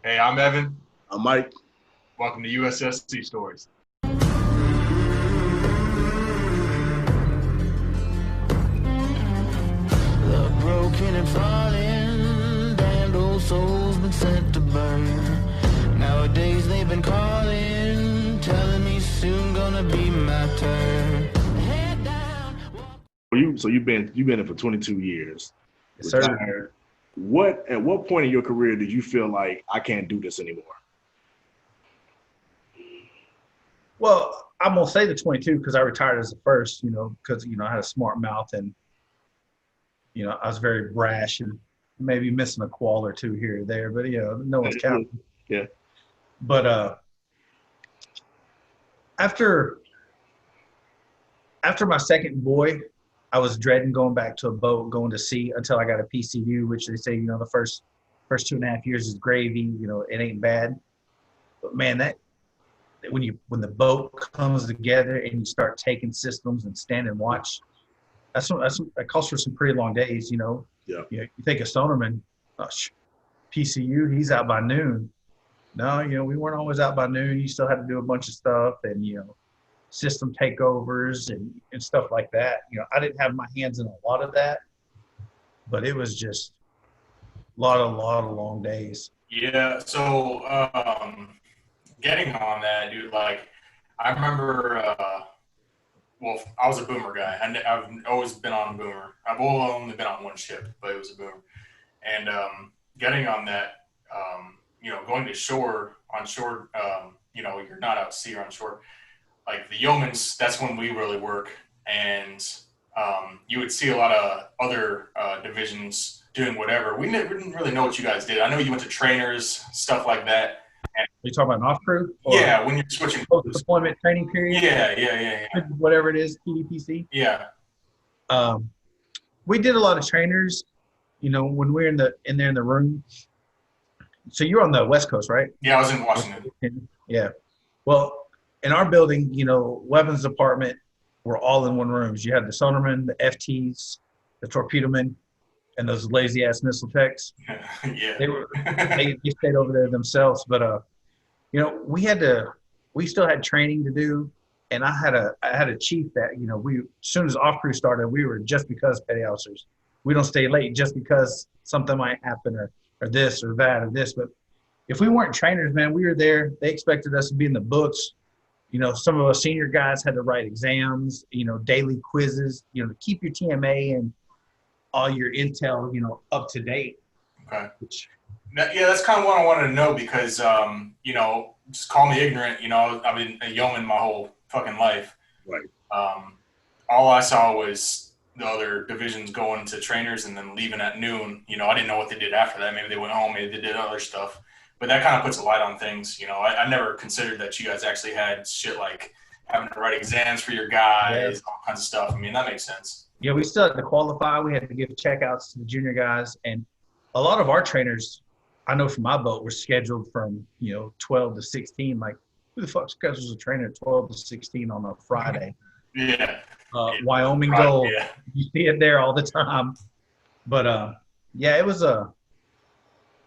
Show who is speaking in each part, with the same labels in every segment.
Speaker 1: Hey, I'm Evan.
Speaker 2: I'm Mike.
Speaker 1: Welcome to USS Sea Stories.
Speaker 3: The broken and falling, damned old souls been sent to burn. Nowadays they've been calling, telling me soon gonna be my turn. Head down.
Speaker 2: So you've been in for 22 years.
Speaker 4: Yes, sir.
Speaker 2: Retired. At what point in your career did you feel like I can't do this anymore?
Speaker 4: Well, I'm gonna say the 22 because I retired as the first, because I had a smart mouth and I was very brash and maybe missing a qual or two here or there, but no one's counting.
Speaker 2: Yeah.
Speaker 4: But after my second boy, I was dreading going back to a boat, going to sea until I got a PCU, which they say, the first 2.5 years is gravy. It ain't bad. But man, that when the boat comes together and you start taking systems and stand and watch, that calls for some pretty long days.
Speaker 2: Yeah.
Speaker 4: You think of Sonarman, PCU, he's out by noon. No, we weren't always out by noon. You still had to do a bunch of stuff and system takeovers and stuff like that. I didn't have my hands in a lot of that, but it was just a lot of long days.
Speaker 1: Yeah. So getting on that, dude. Like, I remember. Well, I was a boomer guy. I've always been on a boomer. I've only been on one ship, but it was a boomer. And getting on that, going to shore, on shore, you're not out at sea or on shore. Like the yeomans, that's when we really work. And you would see a lot of other divisions doing whatever. We didn't really know what you guys did. I know you went to trainers, stuff like that.
Speaker 4: Are you talking about an off crew?
Speaker 1: Yeah, when you're switching.
Speaker 4: Post-deployment training period?
Speaker 1: Yeah.
Speaker 4: Whatever it is, PDPC?
Speaker 1: Yeah.
Speaker 4: We did a lot of trainers, when we were in the room. So you're on the West Coast, right?
Speaker 1: Yeah, I was in Washington.
Speaker 4: Yeah. Well, in our building, weapons department were all in one room. You had the sonarmen, the FTs, the torpedomen, and those lazy ass missile techs.
Speaker 1: Yeah.
Speaker 4: They stayed over there themselves. But we still had training to do, and I had a chief that we, as soon as off crew started, we were just because petty officers. We don't stay late just because something might happen or this or that or this. But if we weren't trainers, man, we were there. They expected us to be in the books. Some of us senior guys had to write exams, daily quizzes, to keep your TMA and all your intel, up to date.
Speaker 1: Okay. That's kind of what I wanted to know because, just call me ignorant. I've been a yeoman my whole fucking life.
Speaker 2: Right.
Speaker 1: All I saw was the other divisions going to trainers and then leaving at noon. I didn't know what they did after that. Maybe they went home. Maybe they did other stuff. But that kind of puts a light on things. I never considered that you guys actually had shit like having to write exams for your guys, all kinds of stuff. I mean, that makes sense.
Speaker 4: Yeah, we still had to qualify. We had to give checkouts to the junior guys. And a lot of our trainers, I know from my boat, were scheduled from, 12 to 16. Like, who the fuck schedules a trainer at 12 to 16 on a Friday?
Speaker 1: Yeah.
Speaker 4: Wyoming Gold. Yeah. You see it there all the time. But, it was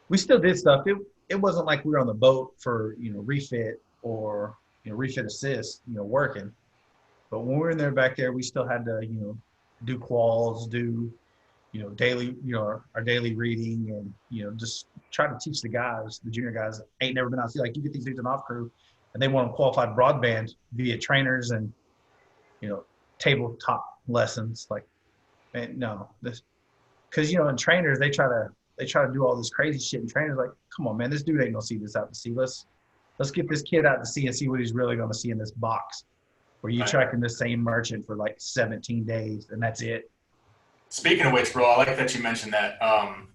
Speaker 4: we still did stuff. It wasn't like we were on the boat for, refit or, refit assist, working. But when we were in there back there, we still had to, do quals, do, daily, our daily reading and, just try to teach the guys, the junior guys that ain't never been out. See, like you get these dudes in off crew and they want them qualified broadband via trainers and, tabletop lessons. Like, man, no, because, in trainers, they try to do all this crazy shit, and trainers like, come on, man, this dude ain't gonna see this out to sea. Let's get this kid out to sea and see what he's really gonna see in this box where you tracking the same merchant for like 17 days and that's it.
Speaker 1: Speaking of which, bro, I like that you mentioned that.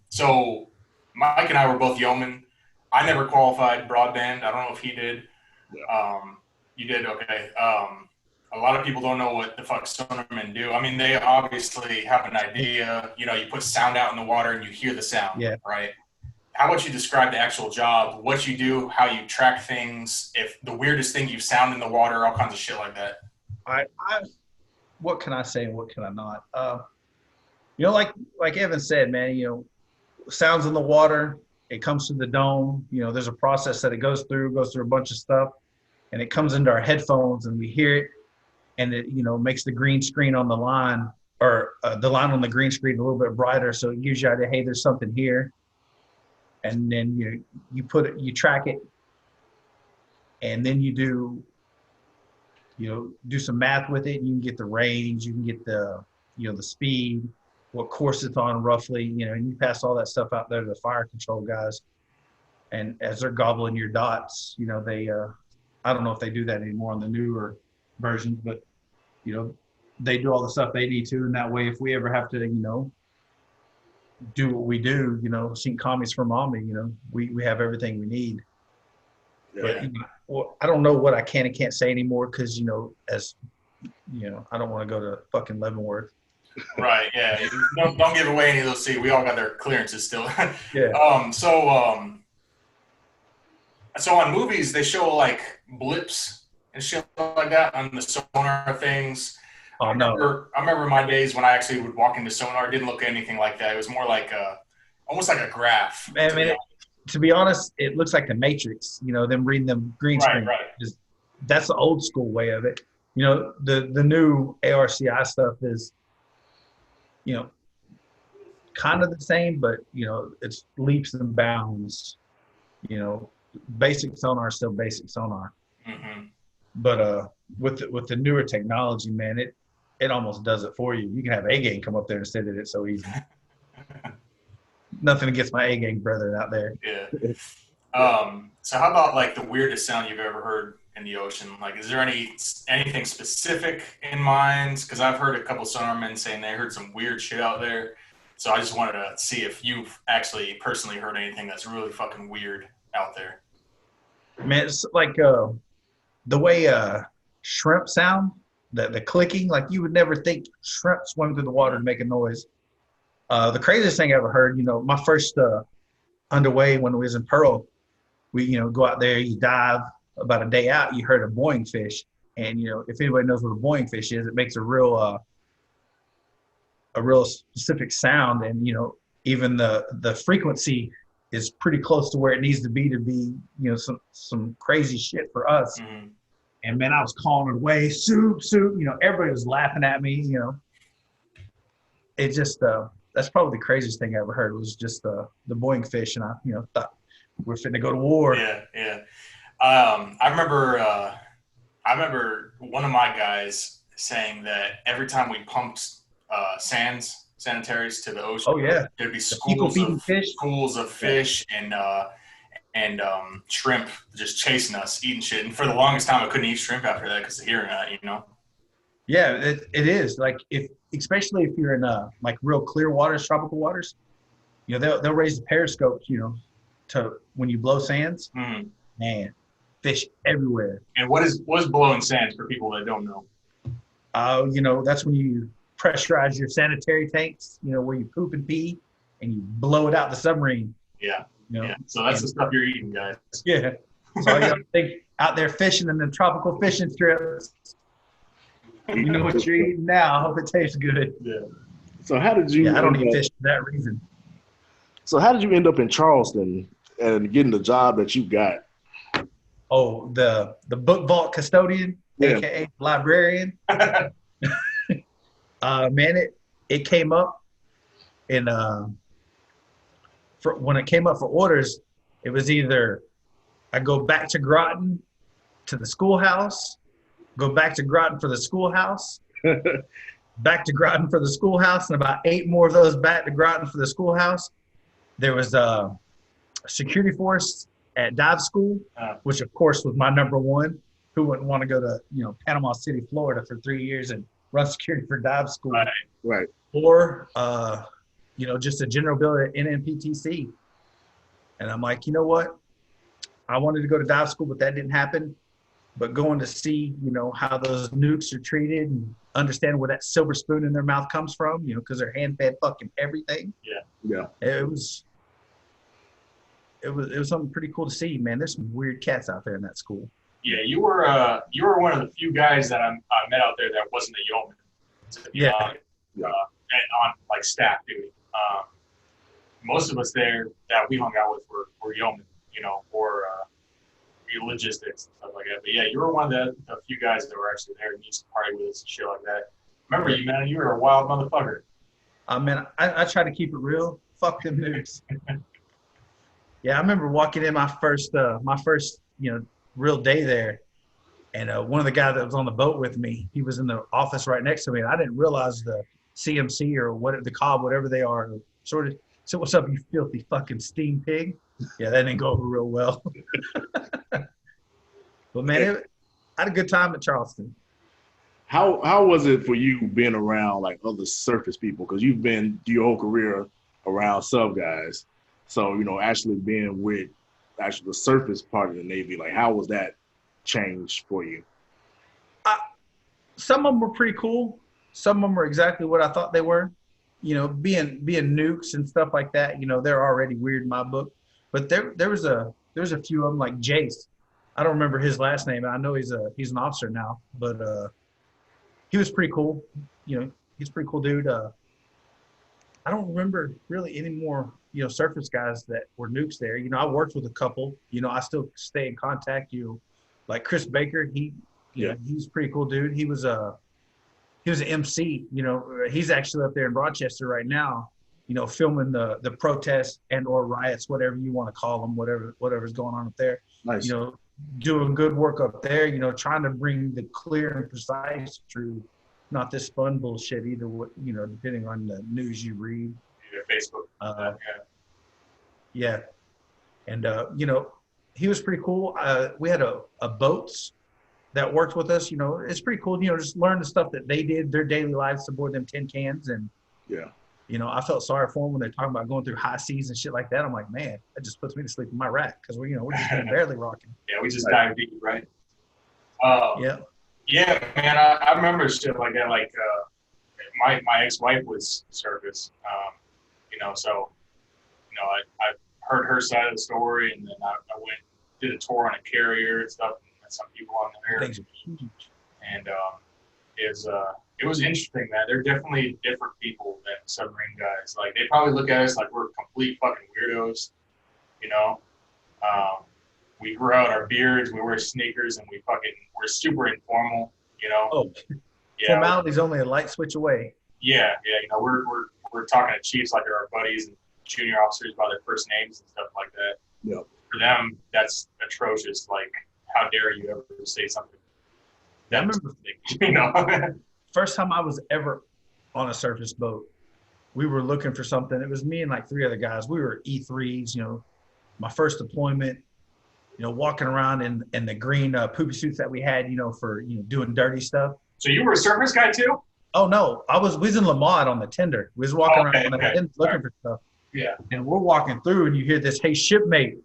Speaker 1: So Mike and I were both yeomen. I never qualified broadband. I don't know if he did.
Speaker 2: Yeah.
Speaker 1: You did? Okay. A lot of people don't know what the fuck sonarmen do. I mean, they obviously have an idea. You put sound out in the water and you hear the sound, right? How about you describe the actual job, what you do, how you track things, if the weirdest thing you sound in the water, all kinds of shit like that.
Speaker 4: What can I say and what can I not? Like Evan said, man, sounds in the water, it comes through the dome. You know, there's a process that it goes through a bunch of stuff, and it comes into our headphones, and we hear it, and it, you know, makes the green screen on the line, or the line on the green screen a little bit brighter, so it gives you idea, hey, there's something here. And then you put it, you track it, and then you do some math with it. And you can get the range, you can get the, you know, the speed, what course it's on roughly, you know, and you pass all that stuff out there to the fire control guys. And as they're gobbling your dots, you know, they, I don't know if they do that anymore on the newer versions, but, you know, they do all the stuff they need to. And that way, if we ever have to, you know, do what we do, you know, sink commies from Army, you know, we have everything we need.
Speaker 2: Yeah.
Speaker 4: But, you know, well, I don't know what I can and can't say anymore because, you know, as, you know, I don't want to go to fucking Leavenworth.
Speaker 1: Right, yeah. Don't give away any of those. See, we all got their clearances still.
Speaker 4: Yeah.
Speaker 1: So on movies, they show like blips and shit like that on the sonar things.
Speaker 4: Oh, no.
Speaker 1: I remember my days when I actually would walk into sonar. It didn't look anything like that. It was more like almost like a graph.
Speaker 4: Man, to be honest, it looks like the Matrix. You know, them reading them green screen.
Speaker 1: Right.
Speaker 4: That's the old school way of it. You know, the new ARCI stuff is, you know, kind of the same, but, you know, it's leaps and bounds. You know, basic sonar is still basic sonar.
Speaker 1: Mm-hmm.
Speaker 4: But with the newer technology, man, it almost does it for you. You can have A-Gang come up there and say that it's so easy. Nothing against my A-Gang brethren out there.
Speaker 1: Yeah. So how about like the weirdest sound you've ever heard in the ocean? Like, is there anything specific in mind? Because I've heard a couple sonarmen saying they heard some weird shit out there. So I just wanted to see if you've actually personally heard anything that's really fucking weird out there.
Speaker 4: Man, it's like the way shrimp sound, the clicking, like you would never think shrimp swim through the water to make a noise. The craziest thing I ever heard, you know, my first underway when we was in Pearl, we, you know, go out there, you dive, about a day out, you heard a boeing fish. And, you know, if anybody knows what a boeing fish is, it makes a real specific sound. And, you know, even the frequency is pretty close to where it needs to be, you know, some crazy shit for us.
Speaker 1: Mm-hmm.
Speaker 4: And man, I was calling it away, soup, you know, everybody was laughing at me, you know. It just, that's probably the craziest thing I ever heard was just the boeing fish. And I, you know, thought we're fitting to go to war.
Speaker 1: Yeah. I remember one of my guys saying that every time we pumped sanitaries to the ocean,
Speaker 4: oh yeah,
Speaker 1: there'd be schools of fish and shrimp just chasing us, eating shit. And for the longest time, I couldn't eat shrimp after that because of hearing that, you know.
Speaker 4: Yeah, it is like especially if you're in like real clear waters, tropical waters, you know, they'll raise the periscopes, you know, to when you blow sands, man, fish everywhere.
Speaker 1: And what is blowing sands for people that don't know?
Speaker 4: You know, that's when you pressurize your sanitary tanks, you know, where you poop and pee and you blow it out the submarine.
Speaker 1: Yeah.
Speaker 4: You know?
Speaker 1: Yeah. So that's the stuff you're eating, guys.
Speaker 4: Yeah. So all you have to think out there fishing in the tropical fishing strips. You know what you're eating now. I hope it tastes good.
Speaker 1: Yeah.
Speaker 2: So how did you?
Speaker 4: Yeah, I don't eat fish for that reason.
Speaker 2: So how did you end up in Charleston and getting the job that you got?
Speaker 4: Oh, the book vault custodian, aka librarian. Man, it came up in when it came up for orders, it was either I go back to Groton to the schoolhouse, go back to Groton for the schoolhouse, back to Groton for the schoolhouse, and about 8 more of those back to Groton for the schoolhouse. There was a security force at dive school, which of course was my number one. Who wouldn't want to go to, you know, Panama City, Florida for 3 years and run security for dive school?
Speaker 2: Right.
Speaker 4: Or, you know, just a general builder at NNPTC. And I'm like, you know what? I wanted to go to dive school, but that didn't happen. But going to see, you know, how those nukes are treated and understand where that silver spoon in their mouth comes from, you know, because they're hand-fed fucking everything.
Speaker 2: Yeah.
Speaker 4: It was something pretty cool to see, man. There's some weird cats out there in that school.
Speaker 1: Yeah, you were one of the few guys that I met out there that wasn't a yeoman. On like staff duty. most of us there that we hung out with were yeomen, you know, or logistics and stuff like that. But yeah, you were one of the few guys that were actually there and used to party with us and shit like that. Remember you, man? You were a wild motherfucker.
Speaker 4: Man, I try to keep it real. Fuck them nukes. Yeah, I remember walking in my first, real day there, and one of the guys that was on the boat with me, he was in the office right next to me, and I didn't realize the CMC or the cob, whatever they are, sort of. So what's up, you filthy fucking steam pig? Yeah, that didn't go over real well. But man, I had a good time at Charleston.
Speaker 2: How was it for you being around like other surface people? Because you've been your whole career around sub guys. So, you know, actually being with actually the surface part of the Navy, like how was that changed for you?
Speaker 4: Some of them were pretty cool. Some of them were exactly what I thought they were. You know, being nukes and stuff like that, you know, they're already weird in my book. But there was a few of them like Jace. I don't remember his last name. I know he's an officer now, but he was pretty cool. You know, he's a pretty cool dude. I don't remember really any more, you know, surface guys that were nukes there. You know, I worked with a couple. You know, I still stay in contact. You know, like Chris Baker, he's a pretty cool dude. He was an MC. You know, he's actually up there in Rochester right now. You know, filming the protests and or riots, whatever you want to call them, whatever's going on up there.
Speaker 2: Nice.
Speaker 4: You know, doing good work up there. You know, trying to bring the clear and precise truth, not this fun bullshit either. What, you know, depending on the news you read.
Speaker 1: Yeah, Facebook.
Speaker 4: Yeah, and you know, he was pretty cool. We had a boats that worked with us. You know, it's pretty cool. You know, just learn the stuff that they did, their daily lives aboard them tin cans, and
Speaker 2: yeah.
Speaker 4: You know, I felt sorry for them when they're talking about going through high seas and shit like that. I'm like, man, that just puts me to sleep in my rack because we're just barely rocking.
Speaker 1: Yeah, we just dive deep, right?
Speaker 4: Yeah.
Speaker 1: Yeah, man, I remember shit like that. Like, my ex-wife was service, you know, so, you know, I heard her side of the story, and then I went, did a tour on a carrier and stuff, and met some people on there.
Speaker 4: Things are huge.
Speaker 1: And it was interesting, man. They're definitely different people than submarine guys. Like, they probably look at us like we're complete fucking weirdos, you know? We grow out our beards, we wear sneakers, and we're super informal, you know?
Speaker 4: Oh, yeah. Formality's only a light switch away.
Speaker 1: Yeah, you know, we're talking to chiefs like they're our buddies and junior officers by their first names and stuff like that.
Speaker 2: Yeah.
Speaker 1: For them, that's atrocious. Like, how dare you ever say something?
Speaker 4: I remember,
Speaker 1: you know?
Speaker 4: First time I was ever on a surface boat, we were looking for something. It was me and like 3 other guys. We were E3s, you know, my first deployment, you know, walking around in the green poopy suits that we had, you know, for, you know, doing dirty stuff.
Speaker 1: So you were a surface guy too?
Speaker 4: Oh, no. We was in Lamont on the tender. We was walking around on the tender looking for stuff.
Speaker 1: Yeah.
Speaker 4: And we're walking through and you hear this, hey, shipmate,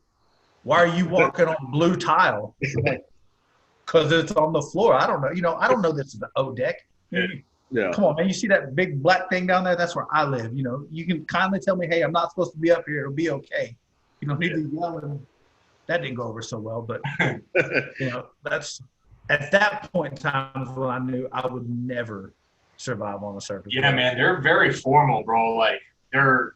Speaker 4: why are you walking on blue tile? Because it's on the floor. I don't know. You know, I don't know this is the O deck.
Speaker 2: Yeah.
Speaker 4: Come on, man. You see that big black thing down there? That's where I live. You know, you can kindly tell me, hey, I'm not supposed to be up here. It'll be okay. You don't need to yell. And that didn't go over so well. But, you know, that's at that point in time when I knew I would never survive on the surface.
Speaker 1: Yeah, man. They're very formal, bro. Like, you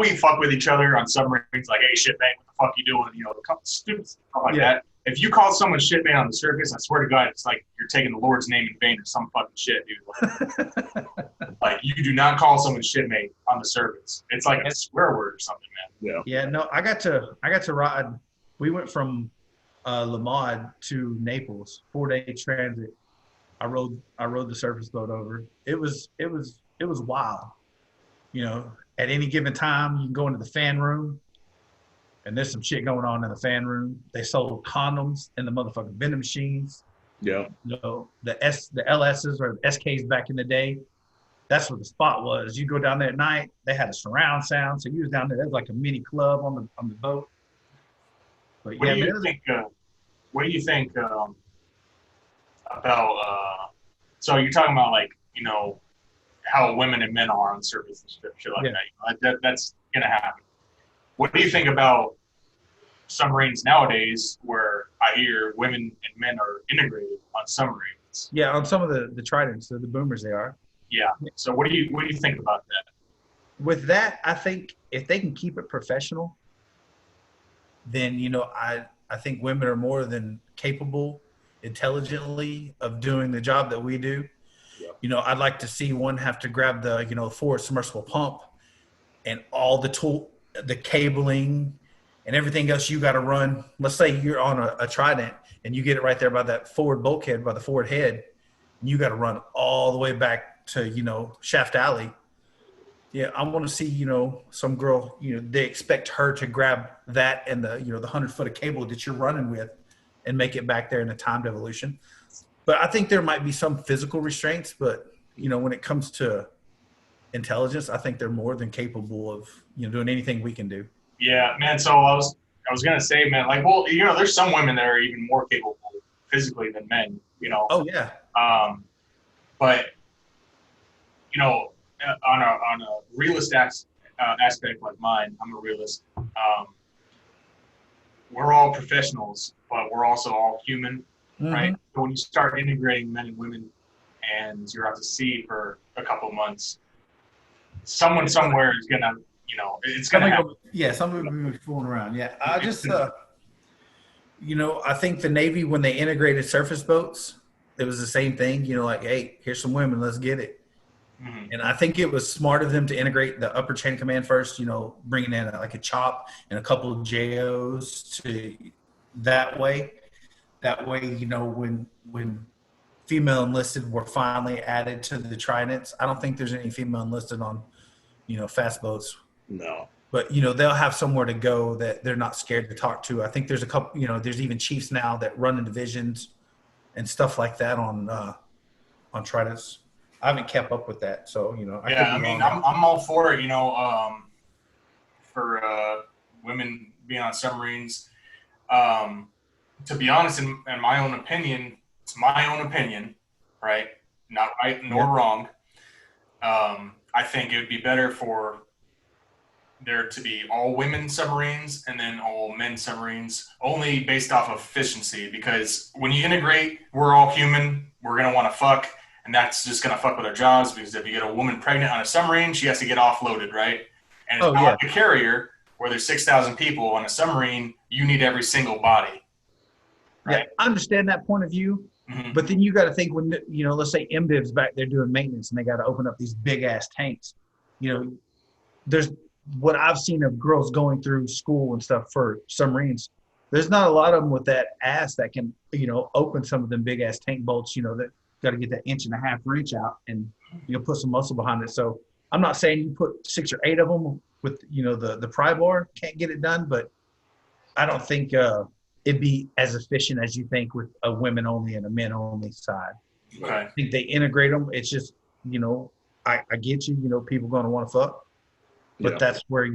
Speaker 1: we fuck with each other on submarines, like, hey, shit, man, what the fuck you doing? You know, stupid stuff like that. If you call someone shit, man, on the surface, I swear to God, it's like you're taking the Lord's name in vain or some fucking shit, dude. Like, you do not call someone shit, mate, on the surface. It's like a swear word or something, man.
Speaker 2: Yeah.
Speaker 4: Yeah, no, I got to ride. We went from Lamont to Naples, 4-day transit. I rode the surface boat over. It was wild. You know, at any given time, you can go into the fan room, and there's some shit going on in the fan room. They sold condoms in the motherfucking vending machines.
Speaker 2: Yeah.
Speaker 4: You know, the LSs or the SKs back in the day, that's what the spot was. You go down there at night, they had a surround sound. So you was down there, there was like a mini club on the boat. But
Speaker 1: what do you think about so you're talking about, like, you know, how women and men are on the surface and shit like that. That's gonna happen. What do you think about submarines nowadays, where I hear women and men are integrated on submarines?
Speaker 4: Yeah, on some of the Tridents, the boomers, they are.
Speaker 1: Yeah. So what do you think about that?
Speaker 4: with that, I think if they can keep it professional, then I think women are more than capable intelligently of doing the job that we do. I'd like to see one have to grab the forward submersible pump and all the tool, the cabling and everything else you got to run. Let's say you're on a Trident and you get it right there by that forward bulkhead, by the forward head, and you got to run all the way back to Shaft Alley. Yeah, I want to see some girl, they expect her to grab that and the 100 foot of cable that you're running with and make it back there in a timed evolution. But I think there might be some physical restraints, but when it comes to intelligence, I think they're more than capable of doing anything we can do.
Speaker 1: Yeah, man. So I was gonna say, man, like, well, there's some women that are even more capable physically than men.
Speaker 4: Oh yeah.
Speaker 1: But on a realist aspect like mine, I'm a realist. We're all professionals, but we're also all human, right? So when you start integrating men and women, and you're out to sea for a couple of months, someone somewhere is gonna, it's gonna happen.
Speaker 4: Yeah, somebody will be fooling around. Yeah, I just, I think the Navy, when they integrated surface boats, it was the same thing. Like, hey, here's some women, let's get it. And I think it was smart of them to integrate the upper chain of command first. Bringing in like a CHOP and a couple of JOs to that way. That way, when female enlisted were finally added to the Tridents, I don't think there's any female enlisted on fast boats.
Speaker 2: No.
Speaker 4: But they'll have somewhere to go that they're not scared to talk to. I think there's a couple. There's even chiefs now that run in divisions and stuff like that on Tridents. I haven't kept up with that, so
Speaker 1: I'm all for it. For women being on submarines. To be honest, in my own opinion, it's my own opinion, right? Not right nor wrong. I think it would be better for there to be all women submarines and then all men submarines, only based off of efficiency. Because when you integrate, we're all human. We're going to want to fuck, and that's just going to fuck with our jobs, because if you get a woman pregnant on a submarine, she has to get offloaded, right? And it's not like a carrier where there's 6,000 people. On a submarine, you need every single body. Right?
Speaker 4: Yeah, I understand that point of view. But then you got to think when, let's say MDiv's back there doing maintenance and they got to open up these big ass tanks. There's what I've seen of girls going through school and stuff for submarines. There's not a lot of them with that ass that can, open some of them big ass tank bolts, that got to get that 1.5 wrench out and, put some muscle behind it. So I'm not saying you put 6 or 8 of them with, the pry bar, can't get it done, but I don't think, it'd be as efficient as you think with a women only and a men only side.
Speaker 1: Okay.
Speaker 4: I think they integrate them. It's just, I get you, people going to want to fuck, but that's where,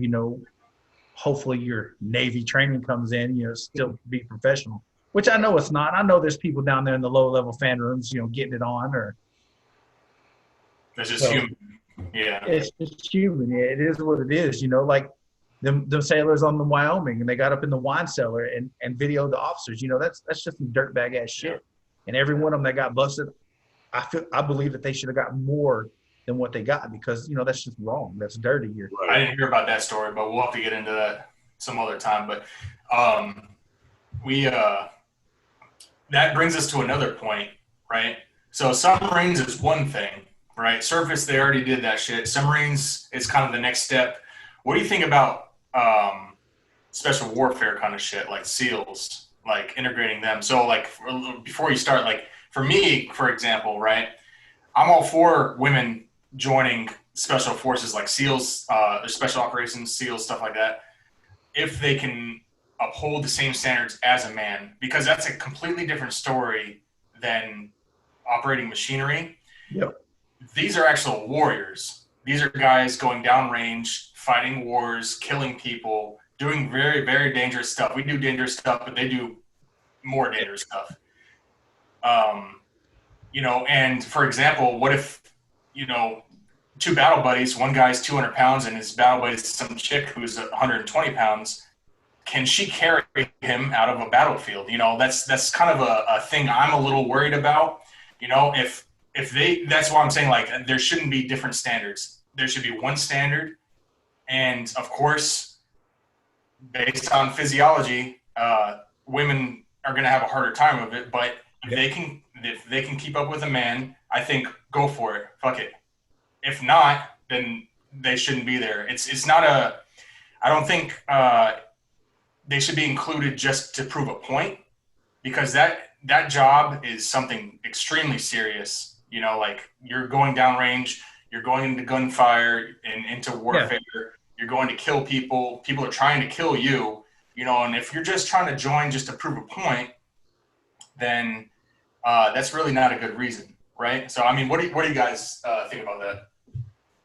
Speaker 4: hopefully your Navy training comes in, still be professional, which I know it's not. I know there's people down there in the low level fan rooms, getting it on or.
Speaker 1: It's just human. Yeah.
Speaker 4: It's human. Yeah, it is what it is, like. Them sailors on the Wyoming, and they got up in the wine cellar and videoed the officers. That's just some dirtbag ass shit. And every one of them that got busted, I believe that they should have got more than what they got, because that's just wrong. That's dirty here.
Speaker 1: I didn't hear about that story, but we'll have to get into that some other time. But that brings us to another point, right? So submarines is one thing, right? Surface, they already did that shit. Submarines is kind of the next step. What do you think about special warfare kind of shit, like SEALs, like integrating them? So like before you start, like for me, for example, right, I'm all for women joining special forces like SEALs, special operations, SEALs, stuff like that, if they can uphold the same standards as a man, because that's a completely different story than operating machinery.
Speaker 4: Yep.
Speaker 1: These are actual warriors. These are guys going downrange, fighting wars, killing people, doing very, very dangerous stuff. We do dangerous stuff, but they do more dangerous stuff. And for example, what if, 2 battle buddies, one guy's 200 pounds and his battle buddy is some chick who's 120 pounds. Can she carry him out of a battlefield? That's kind of a thing I'm a little worried about. If they, that's why I'm saying, like, there shouldn't be different standards. There should be one standard, And of course, based on physiology, women are going to have a harder time of it. But if they can keep up with a man, I think go for it. Fuck it. If not, then they shouldn't be there. It's not a. I don't think they should be included just to prove a point, because that job is something extremely serious. You know, like you're going downrange, you're going into gunfire and into warfare. Yeah. You're going to kill people. People are trying to kill you. You know, and if you're just trying to join just to prove a point, then that's really not a good reason, right? So, I mean, what do you guys think about that?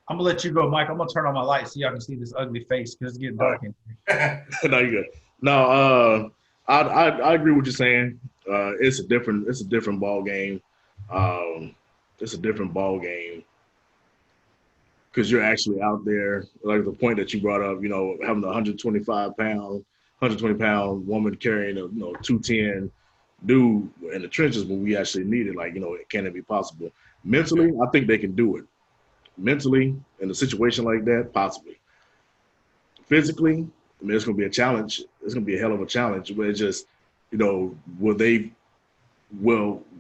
Speaker 4: I'm gonna let you go, Mike. I'm gonna turn on my lights so y'all can see this ugly face because it's getting dark in
Speaker 2: here. No, you're good. No, I agree with what you're saying. It's a different ball game. It's a different ball game because you're actually out there. Like the point that you brought up, you know, having a 120-pound woman carrying a 210 dude in the trenches when we actually need it. Like, you know, can it be possible? Mentally, I think they can do it. Mentally, in a situation like that, possibly. Physically, I mean, it's going to be a challenge. It's going to be a hell of a challenge. But it's just, you know, will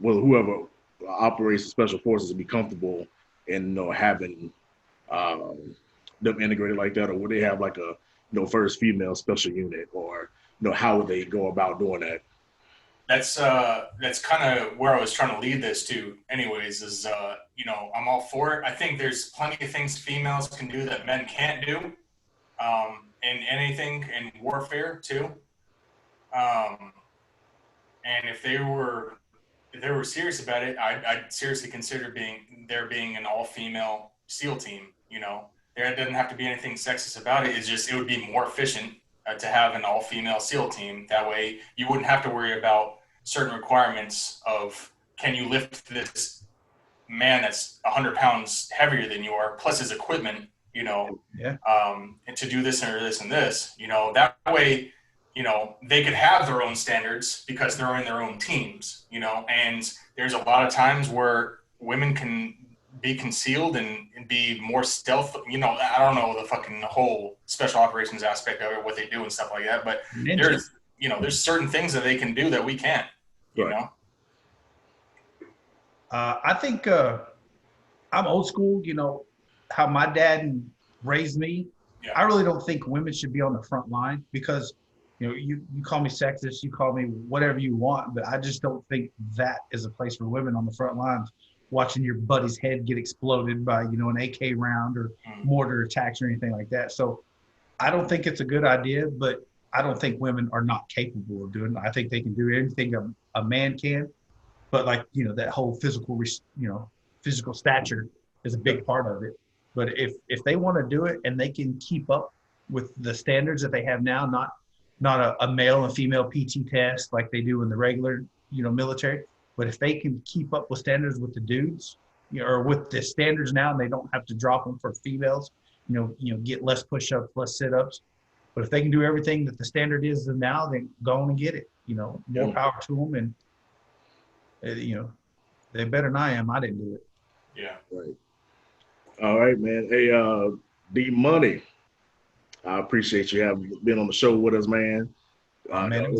Speaker 2: whoever operates the special forces be comfortable in, you know, having them integrated like that, or would they have like a, you know, first female special unit, or, you know, how would they go about doing that?
Speaker 1: That's kind of where I was trying to lead this to anyways, is, you know, I'm all for it. I think there's plenty of things females can do that men can't do, in anything in warfare too. And if they were serious about it, I'd seriously consider there being an all-female SEAL team, you know. There doesn't have to be anything sexist about it. It's just, it would be more efficient to have an all-female SEAL team. That way you wouldn't have to worry about certain requirements of, can you lift this man that's 100 pounds heavier than you are, plus his equipment, you know, and to do this and this and this, you know. That way, you know, they could have their own standards because they're in their own teams, you know. And there's a lot of times where women can be concealed and be more stealth, you know. I don't know the fucking whole special operations aspect of it, what they do and stuff like that, but there's, you know, there's certain things that they can do that we can't, you know.
Speaker 4: I think I'm old school, you know, how my dad raised me. Yeah. I really don't think women should be on the front line because, you know, you call me sexist, you call me whatever you want, but I just don't think that is a place for women on the front lines, watching your buddy's head get exploded by, you know, an AK round or mortar attacks or anything like that. So I don't think it's a good idea, but I don't think women are not capable of doing it. I think they can do anything a man can, but like, you know, that whole physical stature is a big part of it. But if they want to do it and they can keep up with the standards that they have now, not a male and female PT test like they do in the regular, you know, military, but if they can keep up with standards with the dudes, you know, or with the standards now, and they don't have to drop them for females, you know, get less push-ups, less sit-ups. But if they can do everything that the standard is now, then go on and get it. You know, more power to them, and you know, they're better than I am. I didn't do it.
Speaker 1: Yeah.
Speaker 2: Right. All right, man. Hey, D Money, I appreciate you having been on the show with us, man.
Speaker 4: Man, it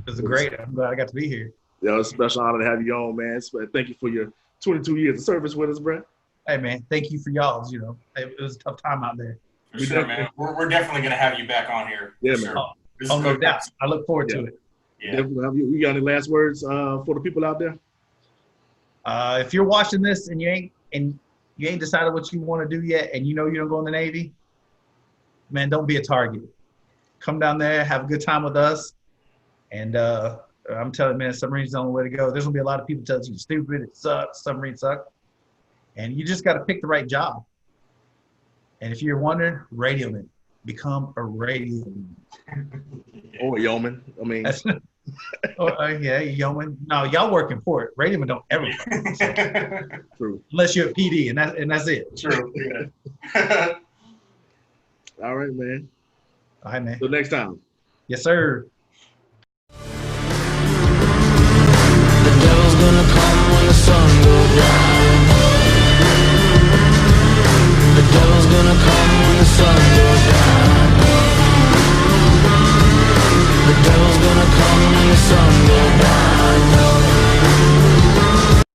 Speaker 4: was great. I'm glad I got to be here.
Speaker 2: Yeah, it's a special honor to have you on, man. Thank you for your 22 years of service with us, bro.
Speaker 4: Hey, man, thank you for y'all's. You know, it was a tough time out there.
Speaker 1: For sure, man. We're definitely going to have you back on here.
Speaker 2: Yeah, man.
Speaker 4: Oh, no doubt. I look forward to it.
Speaker 2: Yeah. Definitely have you. You got any last words for the people out there?
Speaker 4: If you're watching this and you ain't decided what you want to do yet, and you know you don't go in the Navy, man, don't be a target. Come down there, have a good time with us, and I'm telling you, man, submarine's the only way to go. There's gonna be a lot of people telling you stupid, it sucks, submarine suck, and you just got to pick the right job. And if you're wondering, radioman, become a radioman.
Speaker 2: Or a yeoman. I mean,
Speaker 4: yeah, yeoman. No, y'all working for it. Radioman don't ever. So.
Speaker 2: True.
Speaker 4: Unless you're a PD, and that's it.
Speaker 1: True. Yeah.
Speaker 2: All right, man.
Speaker 4: All right, man.
Speaker 2: Till next time.
Speaker 4: Yes, sir.
Speaker 3: The devil's gonna come when the sun goes down.